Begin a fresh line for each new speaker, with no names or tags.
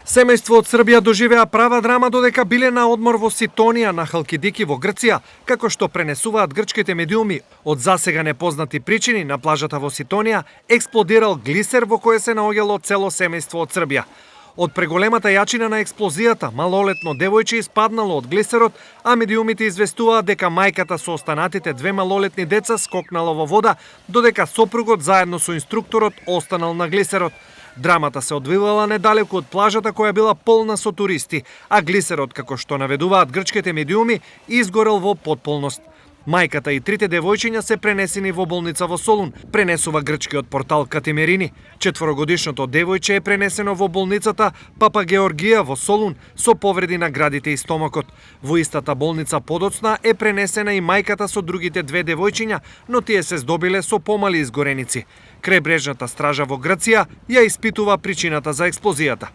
Семејство од Србија доживеа права драма додека биле на одмор во Ситонија на Халкидики во Грција, како што пренесуваат грчките медиуми. Од засега непознати причини на плажата во Ситонија експлодирал глисер во кој се наоѓало цело семејство од Србија. Од преголемата јачина на експлозијата, малолетно девојче испаднало од глисерот, а медиумите известуваат дека мајката со останатите две малолетни деца скокнала во вода, додека сопругот заедно со инструкторот останал на глисерот. Драмата се одвивала недалеку од плажата која била полна со туристи, а глисерот, како што наведуваат грчките медиуми, изгорел во потполност. Мајката и трите девојчиња се пренесени во болница во Солун, пренесува грчкиот портал Катимерини. 4-годишното девојче е пренесено во болницата Папа Георгија во Солун со повреди на градите и стомакот. Во истата болница подоцна е пренесена и мајката со другите две девојчиња, но тие се здобиле со помали изгореници. Крајбрежната стража во Грција ја испитува причината за експлозијата.